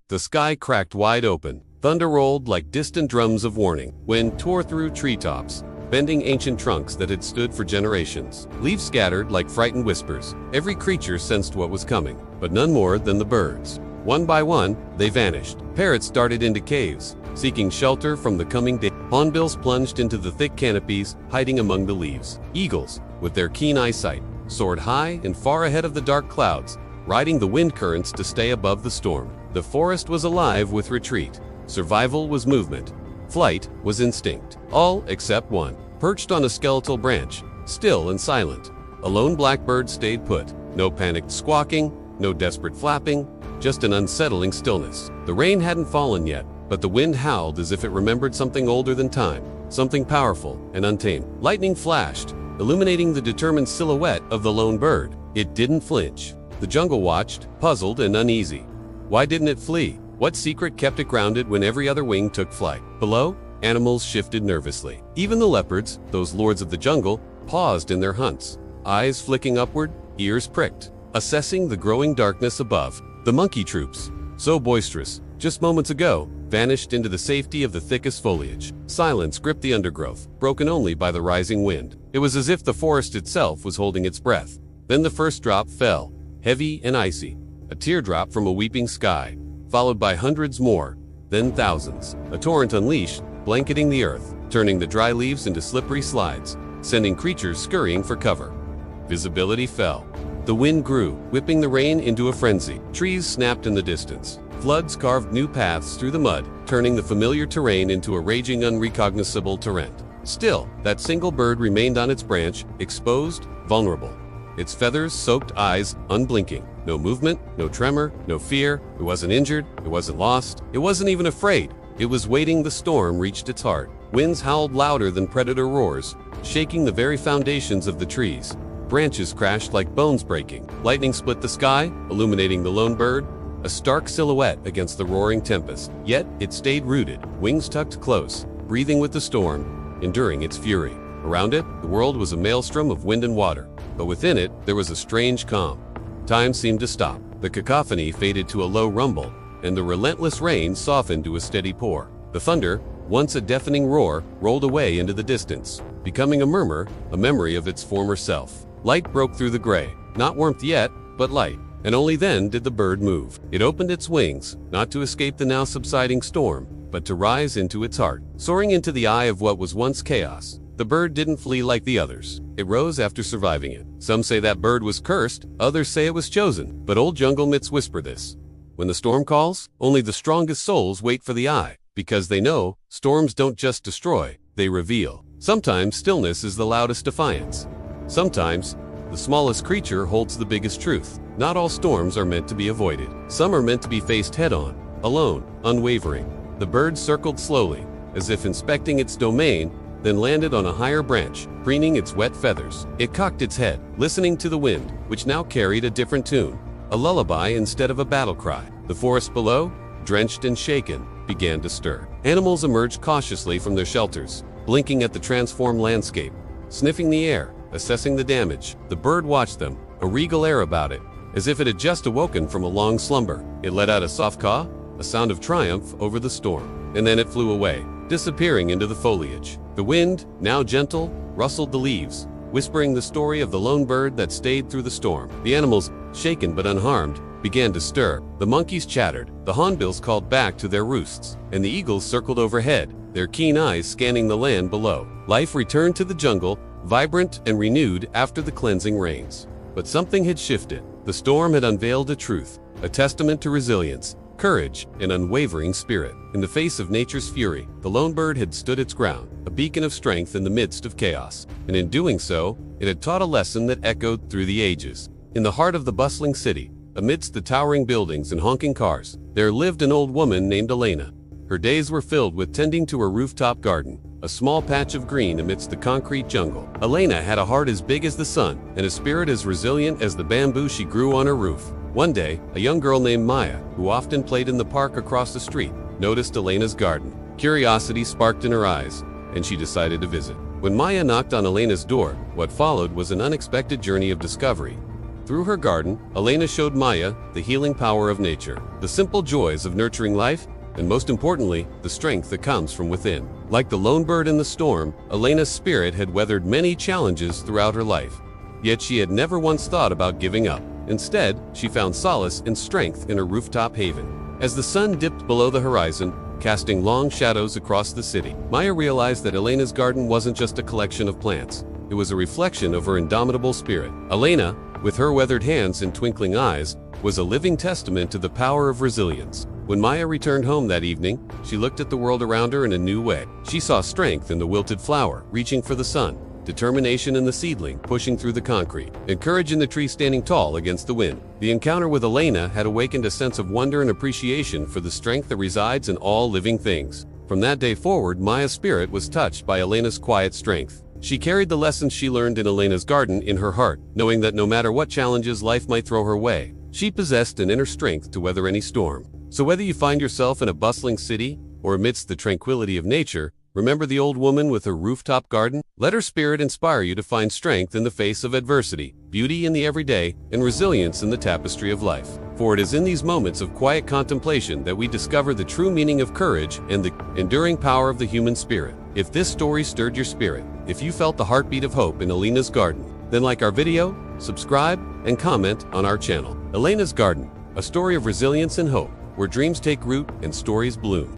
The sky cracked wide open. Thunder rolled like distant drums of warning. Wind tore through treetops, bending ancient trunks that had stood for generations. Leaves scattered like frightened whispers. Every creature sensed what was coming, but none more than the birds. One by one, they vanished. Parrots darted into caves, seeking shelter from the coming day. Hornbills plunged into the thick canopies, hiding among the leaves. Eagles, with their keen eyesight, soared high and far ahead of the dark clouds, riding the wind currents to stay above the storm. The forest was alive with retreat. Survival was movement. Flight was instinct. All except one, perched on a skeletal branch, still and silent. A lone blackbird stayed put. No panicked squawking, no desperate flapping, just an unsettling stillness. The rain hadn't fallen yet, but the wind howled as if it remembered something older than time, something powerful and untamed. Lightning flashed, illuminating the determined silhouette of the lone bird. It didn't flinch. The jungle watched, puzzled and uneasy. Why didn't it flee? What secret kept it grounded when every other wing took flight? Below, animals shifted nervously. Even the leopards, those lords of the jungle, paused in their hunts, eyes flicking upward, ears pricked, assessing the growing darkness above. The monkey troops, so boisterous just moments ago, vanished into the safety of the thickest foliage. Silence gripped the undergrowth, broken only by the rising wind. It was as if the forest itself was holding its breath. Then the first drop fell, heavy and icy, a teardrop from a weeping sky, followed by hundreds more, then thousands. A torrent unleashed, blanketing the earth, turning the dry leaves into slippery slides, sending creatures scurrying for cover. Visibility fell. The wind grew, whipping the rain into a frenzy. Trees snapped in the distance. Floods carved new paths through the mud, turning the familiar terrain into a raging, unrecognizable torrent. Still, that single bird remained on its branch, exposed, vulnerable. Its feathers-soaked eyes unblinking. No movement, no tremor, no fear. It wasn't injured, it wasn't lost, it wasn't even afraid. It was waiting. The storm reached its heart. Winds howled louder than predator roars, shaking the very foundations of the trees. Branches crashed like bones breaking. Lightning split the sky, illuminating the lone bird, a stark silhouette against the roaring tempest. Yet it stayed rooted, wings tucked close, breathing with the storm, enduring its fury. Around it, the world was a maelstrom of wind and water, but within it, there was a strange calm. Time seemed to stop. The cacophony faded to a low rumble, and the relentless rain softened to a steady pour. The thunder, once a deafening roar, rolled away into the distance, becoming a murmur, a memory of its former self. Light broke through the gray, not warmth yet, but light, and only then did the bird move. It opened its wings, not to escape the now subsiding storm, but to rise into its heart. Soaring into the eye of what was once chaos, the bird didn't flee like the others. It rose after surviving it. Some say that bird was cursed, others say it was chosen, but old jungle myths whisper this. When the storm calls, only the strongest souls wait for the eye, because they know storms don't just destroy, they reveal. Sometimes stillness is the loudest defiance. Sometimes, the smallest creature holds the biggest truth. Not all storms are meant to be avoided. Some are meant to be faced head-on, alone, unwavering. The bird circled slowly, as if inspecting its domain, then landed on a higher branch, preening its wet feathers. It cocked its head, listening to the wind, which now carried a different tune, a lullaby instead of a battle cry. The forest below, drenched and shaken, began to stir. Animals emerged cautiously from their shelters, blinking at the transformed landscape, sniffing the air, assessing the damage. The bird watched them, a regal air about it, as if it had just awoken from a long slumber. It let out a soft caw, a sound of triumph over the storm, and then it flew away, disappearing into the foliage. The wind, now gentle, rustled the leaves, whispering the story of the lone bird that stayed through the storm. The animals, shaken but unharmed, began to stir. The monkeys chattered, the hornbills called back to their roosts, and the eagles circled overhead, their keen eyes scanning the land below. Life returned to the jungle, vibrant and renewed after the cleansing rains. But something had shifted. The storm had unveiled a truth, a testament to resilience, courage, and unwavering spirit. In the face of nature's fury, the lone bird had stood its ground, a beacon of strength in the midst of chaos. And in doing so, it had taught a lesson that echoed through the ages. In the heart of the bustling city, amidst the towering buildings and honking cars, there lived an old woman named Elena. Her days were filled with tending to her rooftop garden, a small patch of green amidst the concrete jungle. Elena had a heart as big as the sun, and a spirit as resilient as the bamboo she grew on her roof. One day, a young girl named Maya, who often played in the park across the street, noticed Elena's garden. Curiosity sparked in her eyes, and she decided to visit. When Maya knocked on Elena's door, what followed was an unexpected journey of discovery. Through her garden, Elena showed Maya the healing power of nature, the simple joys of nurturing life, and most importantly, the strength that comes from within. Like the lone bird in the storm, Elena's spirit had weathered many challenges throughout her life. Yet she had never once thought about giving up. Instead, she found solace and strength in her rooftop haven. As the sun dipped below the horizon, casting long shadows across the city, Maya realized that Elena's garden wasn't just a collection of plants. It was a reflection of her indomitable spirit. Elena, with her weathered hands and twinkling eyes, was a living testament to the power of resilience. When Maya returned home that evening, she looked at the world around her in a new way. She saw strength in the wilted flower, reaching for the sun, determination in the seedling, pushing through the concrete, and courage in the tree standing tall against the wind. The encounter with Elena had awakened a sense of wonder and appreciation for the strength that resides in all living things. From that day forward, Maya's spirit was touched by Elena's quiet strength. She carried the lessons she learned in Elena's garden in her heart, knowing that no matter what challenges life might throw her way, she possessed an inner strength to weather any storm. So whether you find yourself in a bustling city or amidst the tranquility of nature, remember the old woman with her rooftop garden? Let her spirit inspire you to find strength in the face of adversity, beauty in the everyday, and resilience in the tapestry of life. For it is in these moments of quiet contemplation that we discover the true meaning of courage and the enduring power of the human spirit. If this story stirred your spirit, if you felt the heartbeat of hope in Elena's garden, then like our video, subscribe, and comment on our channel. Elena's Garden, a story of resilience and hope, where dreams take root and stories bloom.